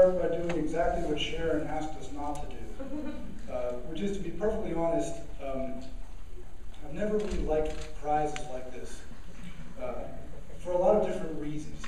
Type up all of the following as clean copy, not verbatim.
start by doing exactly what Sharon asked us not to do, which is, to be perfectly honest, I've never really liked prizes like this for a lot of different reasons.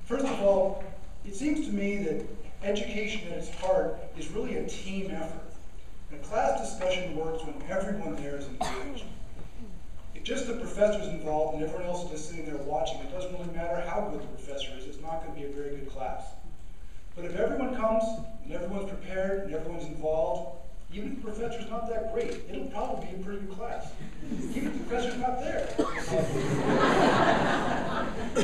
First of all, it seems to me that education at its heart is really a team effort. And class discussion works when everyone there is engaged. If just the professor's involved and everyone else is just sitting there watching, it doesn't really matter how good the professor is, it's not going to be a very good class. But if everyone comes, and everyone's prepared, and everyone's involved, even if the professor's not that great, it'll probably be a pretty good class. Even if the professor's not there.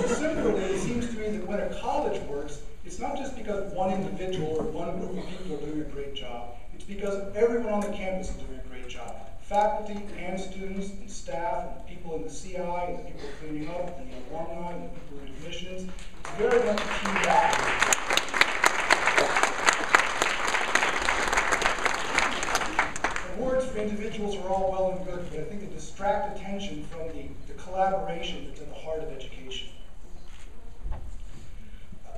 Similarly, it seems to me that when a college works, it's not just because one individual or one group of people are doing a great job, it's because everyone on the campus is doing a great job. Faculty and students and staff and people in the CI and the people cleaning up and the alumni and the people in admissions. It's very much a team effort. Awards for individuals are all well and good, but I think they distract attention from the collaboration that's at the heart of education.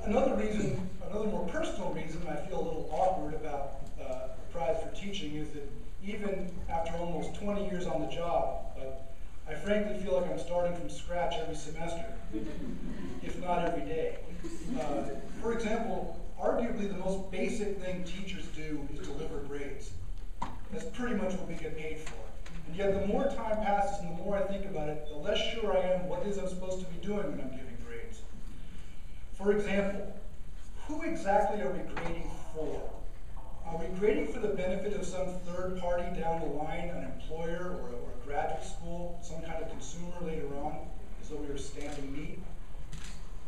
Another more personal reason I feel a little awkward about the prize for teaching is that even after almost 20 years on the job, I frankly feel like I'm starting from scratch every semester, if not every day. For example, arguably the most basic thing teachers do is deliver grades. That's pretty much what we get paid for. And yet the more time passes and the more I think about it, the less sure I am what it is I'm supposed to be doing when I'm giving grades. For example, who exactly are we grading for? Are we grading for the benefit of some third party down the line, an employer or a graduate school, some kind of consumer later on, as though we were stamping meat?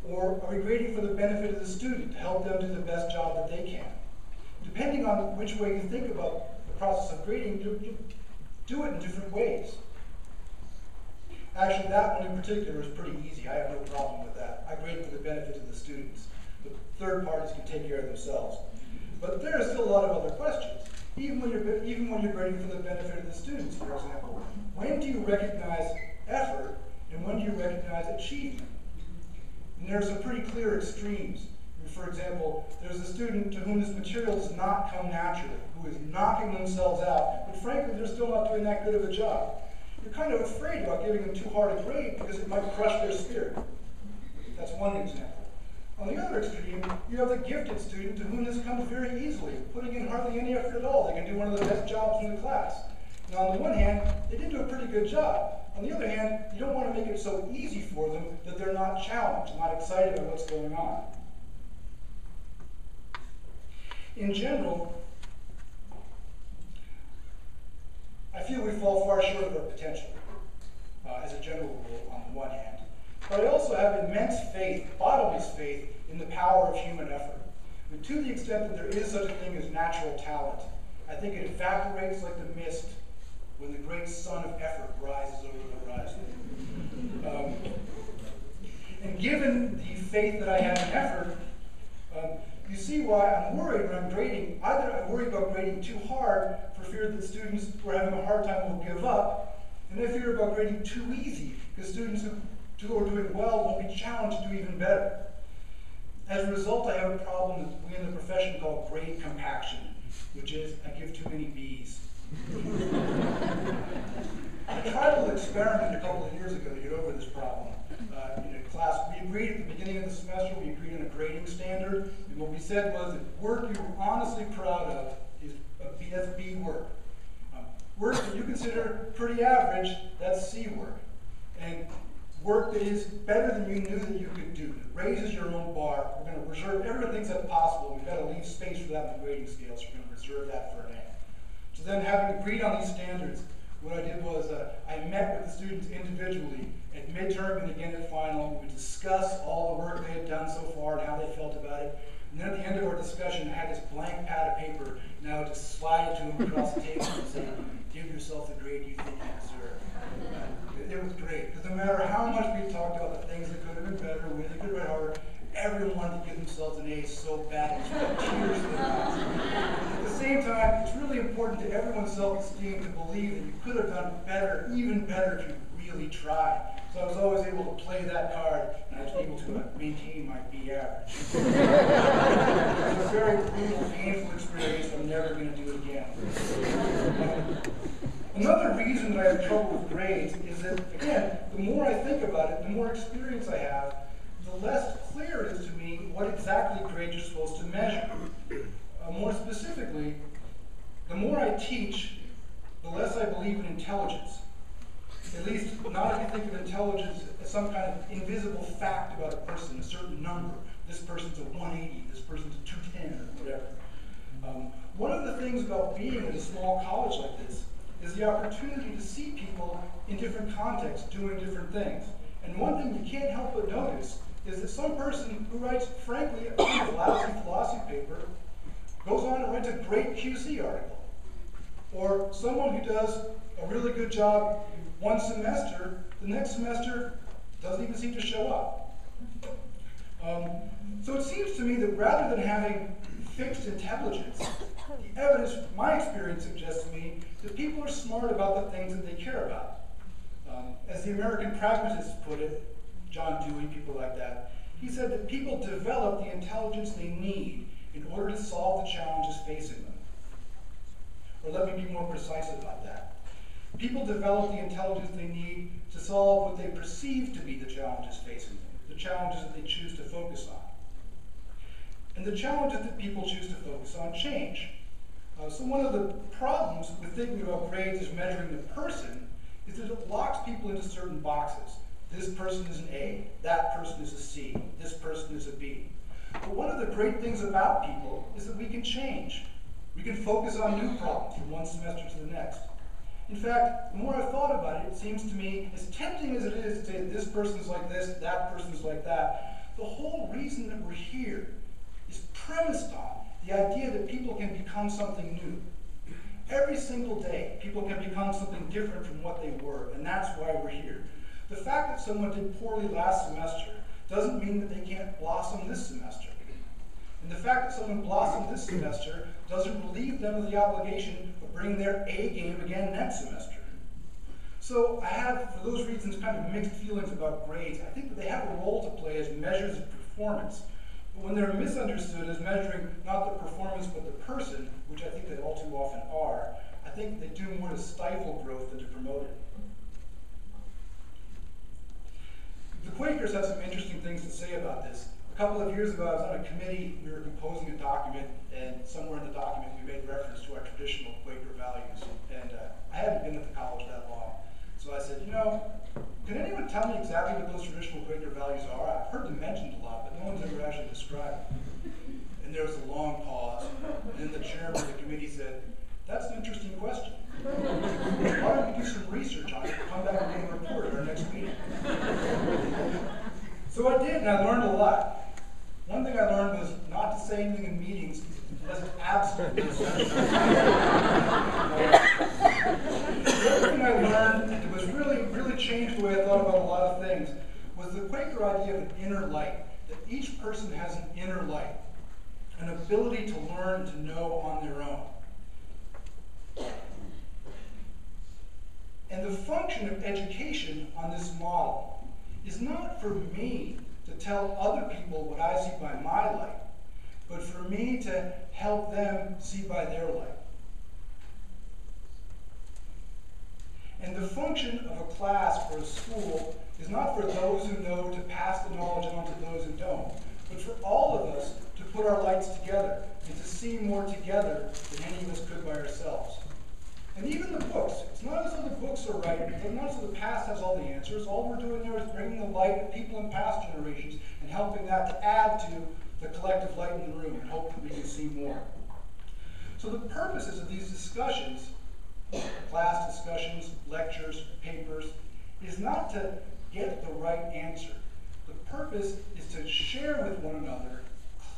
Or are we grading for the benefit of the student, to help them do the best job that they can? Depending on which way you think about the process of grading, you do it in different ways. Actually, that one in particular is pretty easy. I have no problem with that. I grade for the benefit of the students. The third parties can take care of themselves. But there are still a lot of other questions. Even when you're grading for the benefit of the students, for example, when do you recognize effort and when do you recognize achievement? And there are some pretty clear extremes. For example, there's a student to whom this material does not come naturally, who is knocking themselves out, but frankly, they're still not doing that good of a job. You're kind of afraid about giving them too hard a grade because it might crush their spirit. That's one example. On the other extreme, you have the gifted student to whom this comes very easily, putting in hardly any effort at all. They can do one of the best jobs in the class. Now, on the one hand, they did do a pretty good job. On the other hand, you don't want to make it so easy for them that they're not challenged, not excited about what's going on. In general, I feel we fall far short of our potential, as a general rule, on the one hand. But I also have immense faith, bottomless faith, in the power of human effort. And to the extent that there is such a thing as natural talent, I think it evaporates like the mist when the great sun of effort rises over the horizon. And given the faith that I have in effort, you see why I'm worried when I'm grading. Either I'm worried about grading too hard for fear that students who are having a hard time will give up, and I fear about grading too easy because students who are doing well won't be challenged to do even better. As a result, I have a problem that we in the profession call grade compaction, which is I give too many B's. I tried a little experiment a couple of years ago to get over this problem. In a class, we agreed at the beginning of the semester, we agreed on a grading standard, and what we said was that work you're honestly proud of is that's B work. Work that you consider pretty average, that's C work. And work that is better than you knew that you could do, that raises your own bar. We're going to reserve everything that's possible. We've got to leave space for that in the grading scale, so we're going to reserve that for an A. So then, having agreed on these standards, what I did was I met with the students individually at midterm and again at final. We would discuss all the work they had done so far and how they felt about it. And then at the end of our discussion, I had this blank pad of paper, and I would just slide it to them across the table and say, give yourself the grade you think you deserve. It was great, because no matter how much we talked about the things that could have been better, we could have been harder, everyone wanted to give themselves an A so bad, it was tears in their eyes. At the same time, it's really important to everyone's self-esteem to believe that you could have done better, even better if you really tried. So I was always able to play that card, and I was able to maintain my B average. It was a very brutal, painful experience. I'm never going to do it again. Another reason that I have trouble with grades is that, again, the more I think about it, the more experience I have, the less clear it is to me what exactly grades are supposed to measure. More specifically, the more I teach, the less I believe in intelligence. At least not if you think of intelligence as some kind of invisible fact about a person, a certain number. This person's a 180, this person's a 210, or whatever. One of the things about being in a small college like this is the opportunity to see people in different contexts doing different things. And one thing you can't help but notice is that some person who writes, frankly, a kind of lousy philosophy paper goes on and writes a great QC article. Or someone who does a really good job one semester, the next semester doesn't even seem to show up. So it seems to me that rather than having fixed intelligence, the evidence, my experience suggests to me that people are smart about the things that they care about. As the American pragmatists put it, John Dewey, people like that, he said that people develop the intelligence they need in order to solve the challenges facing them. Or let me be more precise about that. People develop the intelligence they need to solve what they perceive to be the challenges facing them, the challenges that they choose to focus on. And the challenges that people choose to focus on change. So one of the problems with thinking about grades as measuring the person is that it locks people into certain boxes. This person is an A, that person is a C, this person is a B. But one of the great things about people is that we can change. We can focus on new problems from one semester to the next. In fact, the more I've thought about it, it seems to me, as tempting as it is to say that this person's like this, that person's like that, the whole reason that we're here is premised on the idea that people can become something new. Every single day, people can become something different from what they were, and that's why we're here. The fact that someone did poorly last semester doesn't mean that they can't blossom this semester. And the fact that someone blossomed this semester doesn't relieve them of the obligation of bringing their A game again next semester. So I have, for those reasons, kind of mixed feelings about grades. I think that they have a role to play as measures of performance. But when they're misunderstood as measuring not the performance but the person, which I think they all too often are, I think they do more to stifle growth than to promote it. The Quakers have some interesting things to say about this. A couple of years ago, I was on a committee, we were composing a document, and somewhere in the document we made reference to our traditional Quaker values. And I hadn't been at the college that long. So I said, you know, can anyone tell me exactly what those traditional Quaker values are? I've heard them mentioned a lot, but no one's ever actually described them. And there was a long pause, and then the chairman of the committee said, that's an interesting question. Why don't we do some research on it and come back and give a report at our next meeting? So I did, and I learned a lot. One thing I learned was not to say anything in meetings unless it's absolutely essential. The other thing I learned, and it was really changed the way I thought about a lot of things, was the Quaker idea of an inner light, that each person has an inner light, an ability to learn and to know on their own. And the function of education on this model is not for me to tell other people what I see by my light, but for me to help them see by their light. And the function of a class or a school is not for those who know to pass the knowledge on to those who don't, but for all of us to put our lights together and to see more together than any of us could by ourselves. And even the books, it's not as though the books are right, it's not as though the past has all the answers. All we're doing there is bringing the light of people in past generations and helping that to add to the collective light in the room and hope that we can see more. So the purposes of these discussions, class discussions, lectures, papers, is not to get the right answer. The purpose is to share with one another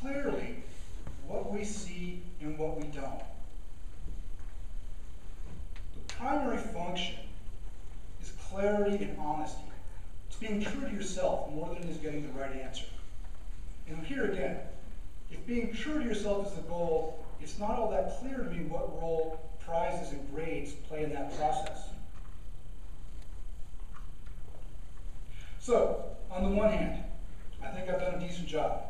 clearly what we see and what we don't. The primary function is clarity and honesty. It's being true to yourself more than it is getting the right answer. And here again, if being true to yourself is the goal, it's not all that clear to me what role prizes and grades play in that process. So, on the one hand, I think I've done a decent job.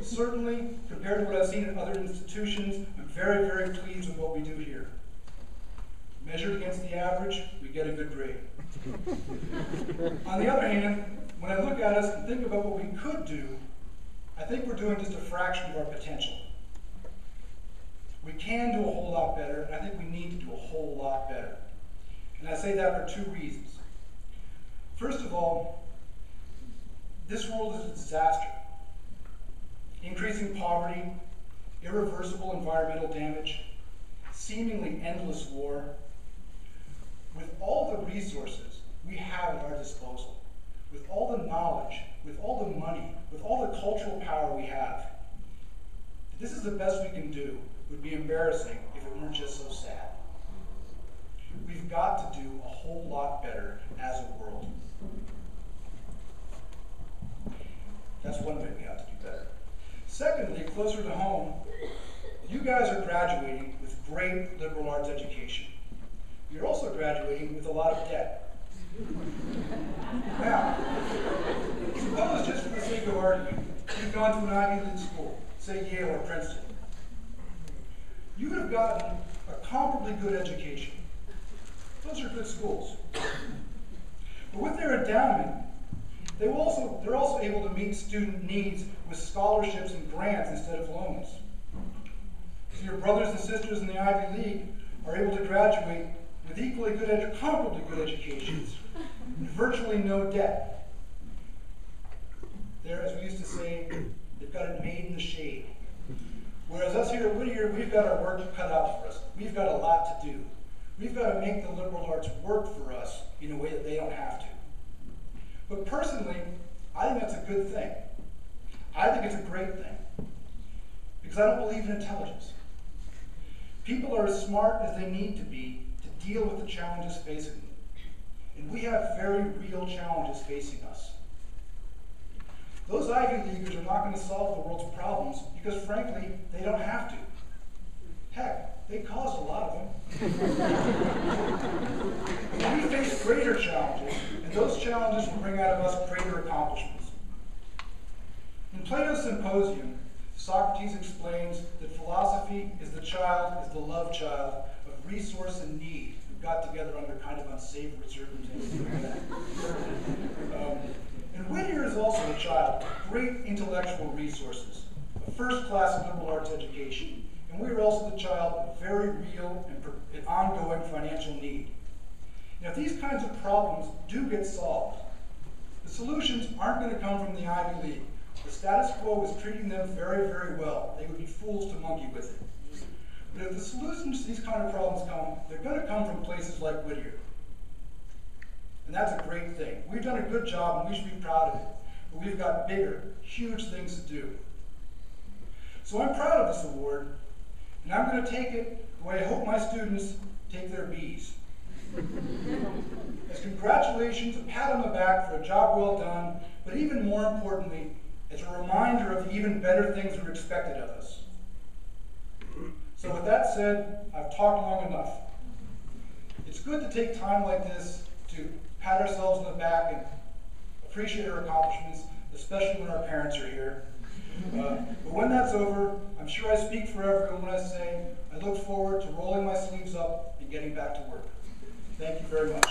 Certainly, compared to what I've seen in other institutions, I'm very, very pleased with what we do here. Measured against the average, we get a good grade. On the other hand, when I look at us and think about what we could do, I think we're doing just a fraction of our potential. We can do a whole lot better, and I think we need to do a whole lot better. And I say that for two reasons. First of all, this world is a disaster. Increasing poverty, irreversible environmental damage, seemingly endless war. With all the resources we have at our disposal, with all the knowledge, with all the money, with all the cultural power we have, if this is the best we can do, it would be embarrassing if it weren't just so sad. We've got to do a whole lot better as a world. That's one way we have to do better. Secondly, closer to home, you guys are graduating with great liberal arts education. You're also graduating with a lot of debt. Now, suppose just for the sake of argument, you've gone to an Ivy League school, say Yale or Princeton. You would have gotten a comparably good education. Those are good schools. But with their endowment, they're also able to meet student needs with scholarships and grants instead of loans. So your brothers and sisters in the Ivy League are able to graduate with equally good, comparably good educations, and virtually no debt. There, as we used to say, they've got it made in the shade. Whereas us here at Whittier, we've got our work cut out for us. We've got a lot to do. We've got to make the liberal arts work for us in a way that they don't have to. But personally, I think that's a good thing. I think it's a great thing. Because I don't believe in intelligence. People are as smart as they need to be to deal with the challenges facing them. And we have very real challenges facing us. Those Ivy Leaguers are not going to solve the world's problems because, frankly, they don't have to. Heck, they caused a lot of them. We face greater challenges, and those challenges will bring out of us greater accomplishments. In Plato's Symposium, Socrates explains that philosophy is the love child of resource and need who got together under kind of unsavory circumstances. And Whittier is also a child of great intellectual resources, a first-class liberal arts education, and we are also the child of very real and ongoing financial need. Now, if these kinds of problems do get solved, the solutions aren't going to come from the Ivy League. The status quo is treating them very, very well. They would be fools to monkey with it. But if the solutions to these kind of problems come, they're going to come from places like Whittier. And that's a great thing. We've done a good job, and we should be proud of it. But we've got bigger, huge things to do. So I'm proud of this award, and I'm going to take it the way I hope my students take their B's. As congratulations, a pat on the back for a job well done, but even more importantly, as a reminder of the even better things that are expected of us. So with that said, I've talked long enough. It's good to take time like this to pat ourselves on the back and appreciate our accomplishments, especially when our parents are here. But when that's over, I'm sure I speak for everyone when I say I look forward to rolling my sleeves up and getting back to work. Thank you very much.